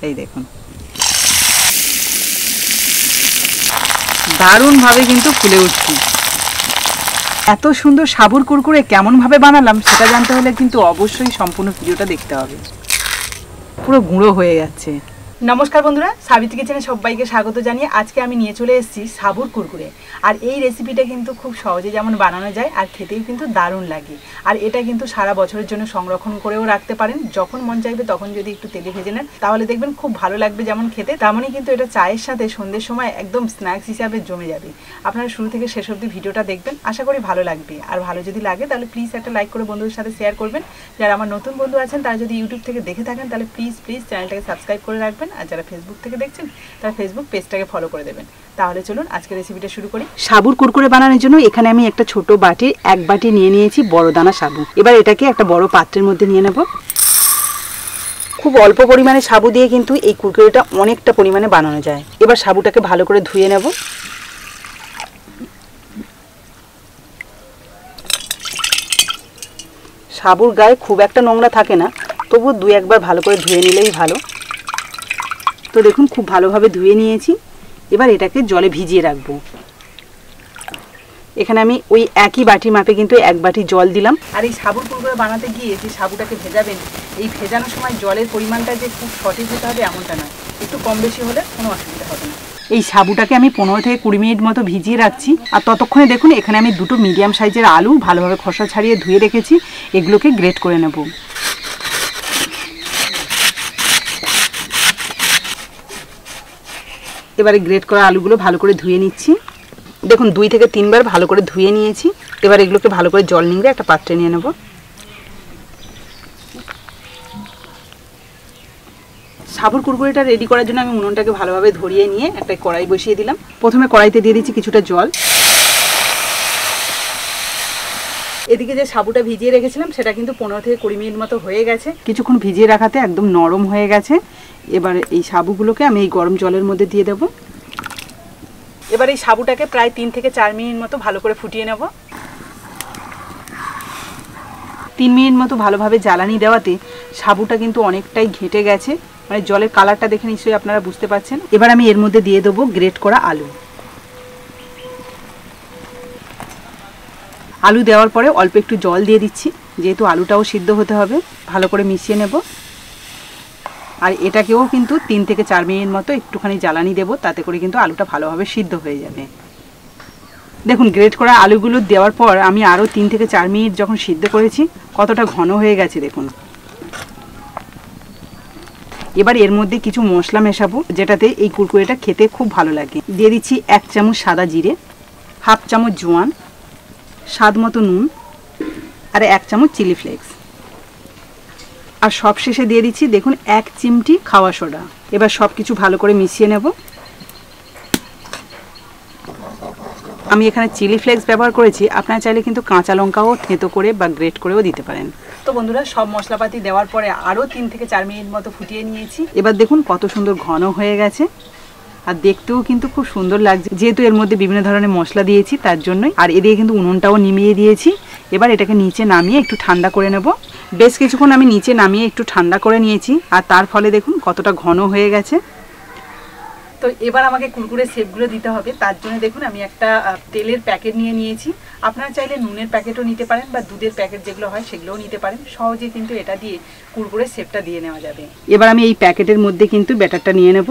এই দেখুন দারুণভাবে কিন্তু ফুলে উঠছে। এত সুন্দর সাবুর কুরকুরে কেমনভাবে বানালাম সেটা জানতে হলে কিন্তু অবশ্যই সম্পূর্ণ ভিডিওটা দেখতে হবে। পুরো গুঁড়ো হয়ে যাচ্ছে। নমস্কার বন্ধুরা, সাবিত্রী কিচেনে সবাইকে স্বাগত জানিয়ে আজকে আমি নিয়ে চলে এসেছি সাবুর কুরকুরে। আর এই রেসিপিটা কিন্তু খুব সহজে যেমন বানানো যায় আর খেতেও কিন্তু দারুণ লাগে। আর এটা কিন্তু সারা বছরের জন্য সংরক্ষণ করেও রাখতে পারেন, যখন মন চাইবে তখন যদি একটু তেলে ভেজে নেন তাহলে দেখবেন খুব ভালো লাগবে যেমন খেতে, তেমনই কিন্তু এটা চায়ের সাথে সন্ধ্যের সময় একদম স্ন্যাক্স হিসাবে জমে যাবে। আপনারা শুরু থেকে শেষ অবধি ভিডিওটা দেখবেন, আশা করি ভালো লাগবে। আর ভালো যদি লাগে তাহলে প্লিজ একটা লাইক করে বন্ধুদের সাথে শেয়ার করবেন। যারা আমার নতুন বন্ধু আছেন তারা যদি ইউটিউব থেকে দেখে থাকেন তাহলে প্লিজ চ্যানেলটাকে সাবস্ক্রাইব করে রাখবেন। আর যারা ফেসবুক থেকে দেখছেন তারা ফেসবুক পেজটাকে ফলো করে দেবেন। তাহলে চলুন আজকে রেসিপিটা শুরু করি। সাবুর কুরকুরে বানানোর জন্য এখানে আমি একটা ছোট বাটির 1 বাটি নিয়ে নিয়েছি বড় দানা সাবু। এবার এটাকে একটা বড় পাত্রের মধ্যে নিয়ে নেব। খুব অল্প পরিমাণে সাবু দিয়ে কিন্তু এই কুরকুরেটা অনেকটা পরিমাণে বানানো যায়। এবার সাবুটাকে ভালো করে ধুয়ে নেব। সাবুর গায়ে খুব একটা নোংরা থাকে না, তবু 2-1 বার ভালো করে ধুয়ে নিলেই ভালো। তো দেখুন খুব ভালোভাবে ধুয়ে নিয়েছি। এবার এটাকে জলে ভিজিয়ে রাখবো। এখানে আমি ওই একই বাটি মাপে কিন্তু 1 বাটি জল দিলাম। আর এই সাবুর কুরকুরে বানাতে গিয়ে যে সাবুটাকে ভেজাবেন, এই ভেজানোর সময় জলের পরিমাণটা যে খুব সঠিক হতে হবে এমনটা নয়, একটু কম বেশি হলে কোনো অসুবিধা হবে না। এই সাবুটাকে আমি 15 থেকে 20 মিনিট মতো ভিজিয়ে রাখছি। আর ততক্ষণে দেখুন এখানে আমি 2টো মিডিয়াম সাইজের আলু ভালোভাবে খোসা ছাড়িয়ে ধুয়ে রেখেছি, এগুলোকে গ্রেট করে নেব। এবারে গ্রেট করা আলুগুলো ভালো করে ধুয়ে নিচ্ছি। দেখুন 2 থেকে 3 বার ভালো করে ধুয়ে নিয়েছি। এবার এগুলোকে ভালো করে জল নিংড়ে একটা পাত্রে নিয়ে নেব। সাবুর কুরকুরেটা রেডি করার জন্য আমি উনুনটাকে ভালোভাবে ধরিয়ে নিয়ে একটা কড়াই বসিয়ে দিলাম। প্রথমে কড়াইতে দিয়ে দিচ্ছি কিছুটা জল। এদিকে যে সাবুটা ভিজিয়ে রেখেছিলাম সেটা কিন্তু 15 থেকে 20 মিনিট মতো হয়ে গেছে। কিছুক্ষণ ভিজিয়ে রাখাতে একদম নরম হয়ে গেছে। এবার এই সাবুগুলোকে আমি এই গরম জলের মধ্যে দিয়ে দেব। এবার এই সাবুটাকে প্রায় 3 থেকে 4 মিনিট মতো ভালো করে ফুটিয়ে নেব। 3 মিনিট মতো ভালোভাবে জ্বালানি দেওয়াতে সাবুটা কিন্তু অনেকটাই ঘেঁটে গেছে, মানে জলের কালারটা দেখে নিশ্চয়ই আপনারা বুঝতে পারছেন। এবার আমি এর মধ্যে দিয়ে দেবো গ্রেট করা আলু। আলু দেওয়ার পরে অল্প একটু জল দিয়ে দিচ্ছি, যেহেতু আলুটাও সিদ্ধ হতে হবে। ভালো করে মিশিয়ে নেব। আর এটাকেও কিন্তু 3 থেকে 4 মিনিট মতো একটুখানি জ্বালানি দেবো, তাতে করে কিন্তু আলুটা ভালোভাবে সিদ্ধ হয়ে যাবে। দেখুন গ্রেট করা আলুগুলো দেওয়ার পর আমি আরও 3 থেকে 4 মিনিট যখন সিদ্ধ করেছি কতটা ঘন হয়ে গেছে দেখুন। এবার এর মধ্যে কিছু মশলা মেশাবো, যেটাতে এই কুরকুরেটা খেতে খুব ভালো লাগে। দিয়ে দিচ্ছি 1 চামচ সাদা জিরে, 1/2 চামচ জোয়ান, স্বাদ মতো নুন, আর 1 চামচ চিলি ফ্লেক্স। আর সব শেষে দিয়ে দিচ্ছি দেখুন 1 চিমটি খাওয়া সোডা। এবার সব কিছু ভালো করে মিশিয়ে নেব। আমি এখানে চিলি ফ্লেক্স ব্যবহার করেছি, আপনারা চাইলে কিন্তু কাঁচা লঙ্কাও থেঁতো করে বা গ্রেট করেও দিতে পারেন। তো বন্ধুরা সব মশলাপাতি দেওয়ার পরে আরও 3 থেকে 4 মিনিট মতো ফুটিয়ে নিয়েছি। এবার দেখুন কত সুন্দর ঘন হয়ে গেছে, আর দেখতেও কিন্তু খুব সুন্দর লাগছে, যেহেতু এর মধ্যে বিভিন্ন ধরনের মশলা দিয়েছি তার জন্যই। আর এদিকে কিন্তু উনুনটাও নিমিয়ে দিয়েছি। এবার এটাকে নিচে নামিয়ে একটু ঠান্ডা করে নেব। বেশ কিছুক্ষণ আমি নিচে নামিয়ে একটু ঠান্ডা করে নিয়েছি, আর তার ফলে দেখুন কতটা ঘন হয়ে গেছে। তো এবার আমাকে কুরকুরে শেপগুলো দিতে হবে, তার জন্য দেখুন আমি একটা তেলের প্যাকেট নিয়ে নিয়েছি। আপনারা চাইলে নুনের প্যাকেটও নিতে পারেন বা দুধের প্যাকেট যেগুলো হয় সেগুলোও নিতে পারেন। সহজে কিন্তু এটা দিয়ে কুরকুরে শেপটা দিয়ে নেওয়া যাবে। এবার আমি এই প্যাকেটের মধ্যে কিন্তু ব্যাটারটা নিয়ে নেব।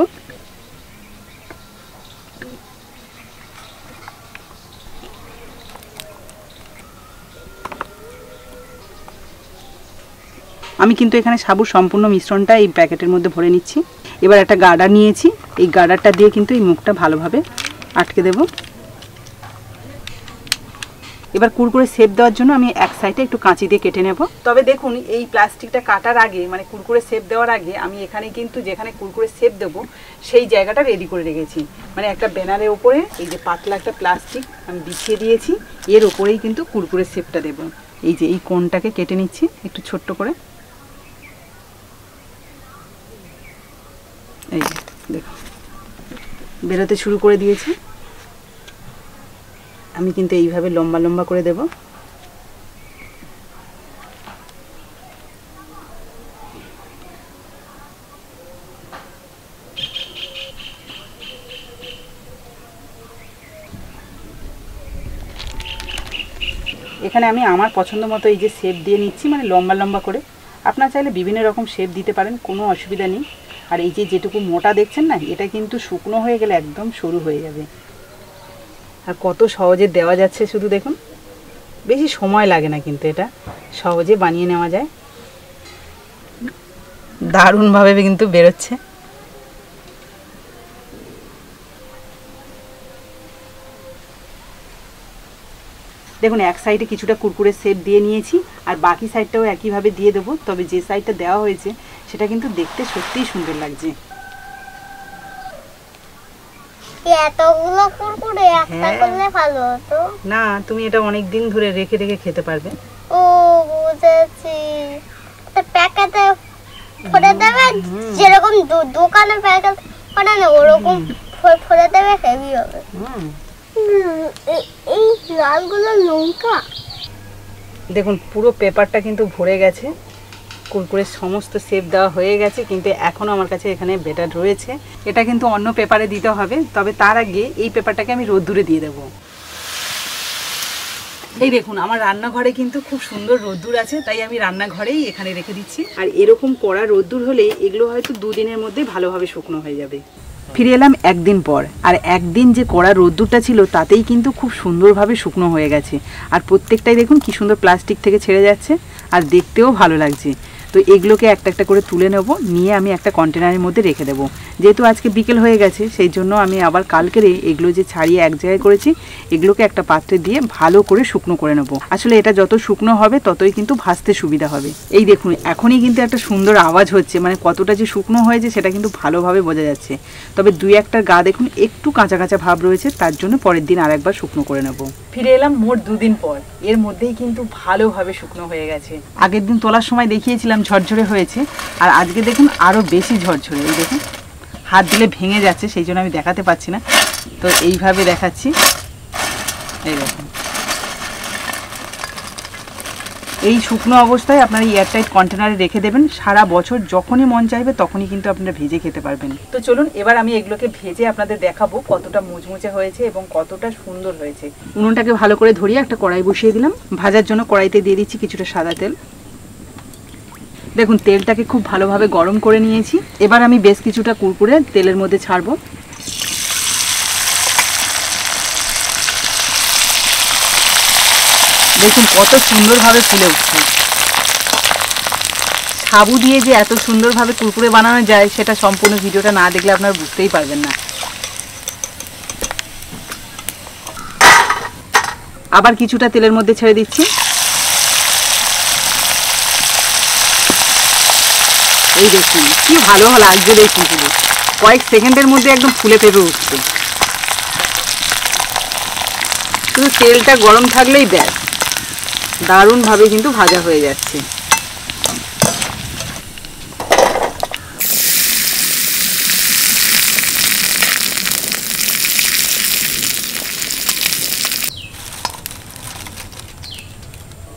আমি কিন্তু এখানে সাবুর সম্পূর্ণ মিশ্রণটা এই প্যাকেটের মধ্যে ভরে নিচ্ছি। এবার একটা গার্ডার নিয়েছি, এই গার্ডারটা দিয়ে কিন্তু এই মুখটা ভালোভাবে আটকে দেব। এবার কুরকুরে শেপ দেওয়ার জন্য আমি এক সাইডে একটু কাঁচি দিয়ে কেটে নেব। তবে দেখুন এই প্লাস্টিকটা কাটার আগে, মানে কুরকুরে শেপ দেওয়ার আগে আমি এখানে কিন্তু যেখানে কুরকুরে শেপ দেবো সেই জায়গাটা রেডি করে রেখেছি। মানে একটা ব্যানারের উপরে এই যে পাতলা একটা প্লাস্টিক আমি বিছিয়ে দিয়েছি, এর উপরেই কিন্তু কুরকুরে শেপটা দেব। এই যে এই কোণটাকে কেটে নিচ্ছি একটু ছোট্ট করে। এই যে দেখো বেরোতে শুরু করে দিয়েছি। আমি কিন্তু এইভাবে লম্বা লম্বা করে দেব। এখানে আমি আমার পছন্দ মতো এই যে শেপ দিয়ে নিচ্ছি, মানে লম্বা লম্বা করে। আপনারা চাইলে বিভিন্ন রকম শেপ দিতে পারেন, কোনো অসুবিধা নেই। আর এই যে যেটুকু মোটা দেখছেন না, এটা কিন্তু শুকনো হয়ে গেলে একদম সরু হয়ে যাবে। আর কত সহজে দেওয়া যাচ্ছে শুধু দেখুন, বেশি সময় লাগে না, কিন্তু এটা সহজে বানিয়ে নেওয়া যায়। দারুণভাবে কিন্তু বেরোচ্ছে। দেখুন এক সাইডে কিছুটা কুরকুরে শেপ দিয়ে নিয়েছি, আর বাকি সাইডটাও একইভাবে দিয়ে দেবো। তবে যে সাইডটা দেওয়া হয়েছে সেটা কিন্তু দেখতে সত্যিই সুন্দর লাগছে। এতগুলো কুরকুরে একটা করলে ভালো হতো না, তুমি এটা অনেক দিন ধরে রেখে রেখে খেতে পারবে। ও বুঝেছি, প্যাকেটে ভরে দেবে, যেরকম দোকানে প্যাকেট করে না ওরকম ভরে দেবে, হেভি হবে। এই লালগুলো লঙ্কা। দেখুন পুরো পেপারটা কিন্তু ভরে গেছে, কুরকুরের সমস্ত শেপ দেওয়া হয়ে গেছে, কিন্তু এখনও আমার কাছে এখানে বেটার রয়েছে। এটা কিন্তু অন্য পেপারে দিতে হবে, তবে তার আগে এই পেপারটাকে আমি রোদ্দুরে দিয়ে দেবো। এই দেখুন আমার রান্নাঘরে কিন্তু খুব সুন্দর রোদ্দুর আছে, তাই আমি রান্নাঘরেই এখানে রেখে দিচ্ছি। আর এরকম কড়া রোদ্দুর হলে এগুলো হয়তো 2 দিনের মধ্যে ভালোভাবে শুকনো হয়ে যাবে। ফিরে এলাম একদিন পর, আর একদিন যে কড়া রোদ্দুরটা ছিল তাতেই কিন্তু খুব সুন্দরভাবে শুকনো হয়ে গেছে। আর প্রত্যেকটাই দেখুন কি সুন্দর প্লাস্টিক থেকে ছেড়ে যাচ্ছে, আর দেখতেও ভালো লাগছে। তো এগুলোকে একটা একটা করে তুলে নেব, নিয়ে আমি একটা কন্টেনারের মধ্যে রেখে দেবো। যেহেতু আজকে বিকেল হয়ে গেছে, সেই জন্য আমি আবার কালকেরে এগুলো যে ছাড়িয়ে এক জায়গায় করেছি, এগুলোকে একটা পাত্রে দিয়ে ভালো করে শুকনো করে নেব। আসলে এটা যত শুকনো হবে ততই কিন্তু ভাজতে সুবিধা হবে। এই দেখুন এখনই কিন্তু একটা সুন্দর আওয়াজ হচ্ছে, মানে কতটা যে শুকনো হয়েছে সেটা কিন্তু ভালোভাবে বোঝা যাচ্ছে। তবে 2-1টার গা দেখুন একটু কাঁচা কাঁচা ভাব রয়েছে, তার জন্য পরের দিন আরেকবার শুকনো করে নেব। ফিরে এলাম মোট 2 দিন পর, এর মধ্যেই কিন্তু ভালোভাবে শুকনো হয়ে গেছে। আগের দিন তোলার সময় দেখিয়েছিলাম ঝরঝরে হয়েছে, আর আজকে দেখুন আরও বেশি ঝরঝরে। এই দেখুন হাত দিলে ভেঙে যাচ্ছে, সেই জন্য আমি দেখাতে পাচ্ছি না, তো এইভাবে দেখাচ্ছি। এই দেখুন এই শুকনো অবস্থায় আপনারা এয়ারটাইট কন্টেনারে রেখে দেবেন, সারা বছর যখনই মন চাইবে তখনই কিন্তু আপনারা ভেজে খেতে পারবেন। তো চলুন এবার আমি এগুলোকে ভেজে আপনাদের দেখাবো কতটা মুচমুচে হয়েছে এবং কতটা সুন্দর হয়েছে। উনুনটাকে ভালো করে ধরিয়ে একটা কড়াই বসিয়ে দিলাম। ভাজার জন্য কড়াইতে দিয়ে দিচ্ছি কিছুটা সাদা তেল। দেখুন তেলটাকে খুব ভালোভাবে গরম করে নিয়েছি। এবার আমি বেশ কিছুটা কুরকুরে তেলের মধ্যে ছাড়বো। দেখুন কত সুন্দরভাবে ফুলে উঠছে। সাবু দিয়ে যে এত সুন্দরভাবে কুরকুরে বানানো যায় সেটা সম্পূর্ণ ভিডিওটা না দেখলে আপনারা বুঝতেই পারবেন না। আবার কিছুটা তেলের মধ্যে ছেড়ে দিচ্ছি। এই দেখুন কি ভালো লাগছে, দেখুন পুরো কয়েক সেকেন্ডের মধ্যে একদম ফুলে ফেপে উঠছে। শুধু তেলটা গরম থাকলেই ব্যাস, দারুণভাবে কিন্তু ভাজা হয়ে যাচ্ছে।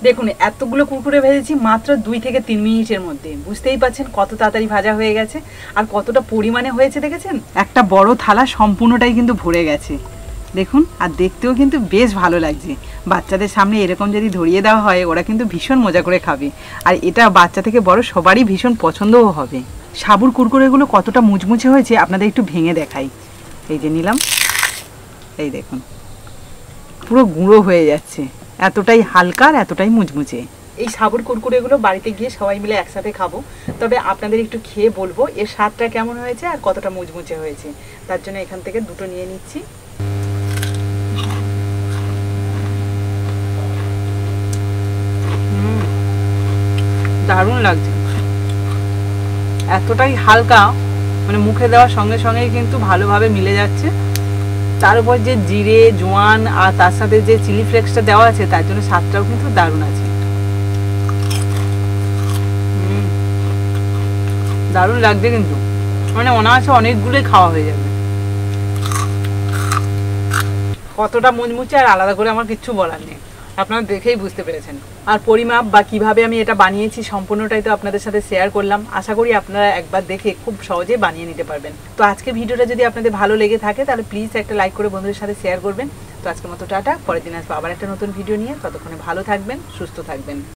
দেখুন এতগুলো কুরকুরে ভেজেছি মাত্র 2 থেকে 3 মিনিটের মধ্যে। বুঝতেই পাচ্ছেন কত তাড়াতাড়ি ভাজা হয়ে গেছে আর কতটা পরিমাণে হয়েছে দেখেছেন। একটা বড় থালা সম্পূর্ণটাই কিন্তু ভরে গেছে দেখুন, আর দেখতেও কিন্তু বেশ ভালো লাগছে। বাচ্চাদের সামনে এরকম যদি ধরিয়ে দেওয়া হয় ওরা কিন্তু ভীষণ মজা করে খাবে, আর এটা বাচ্চা থেকে বড় সবারই ভীষণ পছন্দও হবে। সাবুর কুরকুরেগুলো কতটা মুচমুচে হয়েছে আপনাদের একটু ভেঙে দেখাই। এই যে নিলাম, এই দেখুন পুরো গুঁড়ো হয়ে যাচ্ছে, এতটাই হালকা আর এতটাই মুচমুচে। এই সাবুর কুরকুরেগুলো বাড়িতে গিয়ে সবাই মিলে একসাথে খাবো, তবে আপনাদের একটু খেয়ে বলবো এর স্বাদটা কেমন হয়েছে আর কতটা মুচমুচে হয়েছে। তার জন্য এখান থেকে 2টো নিয়ে নিচ্ছি। দারুণ লাগছে, এতটাই হালকা মানে মুখে দেওয়ার সঙ্গে সঙ্গেই কিন্তু ভালোভাবে মিলে যাচ্ছে। তার উপর যে জিরে জোয়ান আর তার সাথে যে চিলি ফ্লেক্সটা দেওয়া আছে তার জন্য স্বাদটাও কিন্তু দারুণ আছে। দারুণ লাগছে কিন্তু, মানে অনায়াসে অনেকগুলোই খাওয়া হয়ে যাবে। কতটা মুচমুচে আর আলাদা করে আমার কিচ্ছু বলার নেই, আপনারা দেখেই বুঝতে পেরেছেন। আর পরিমাপ বা কিভাবে আমি এটা বানিয়েছি সম্পূর্ণটাই তো আপনাদের সাথে শেয়ার করলাম। আশা করি আপনারা একবার দেখে খুব সহজে বানিয়ে নিতে পারবেন। তো আজকে ভিডিওটা যদি আপনাদের ভালো লেগে থাকে তাহলে প্লিজ একটা লাইক করে বন্ধুদের সাথে শেয়ার করবেন। তো আজকের মতো টাটা, পরের দিন আসবো আবার একটা নতুন ভিডিও নিয়ে। ততক্ষণে ভালো থাকবেন, সুস্থ থাকবেন।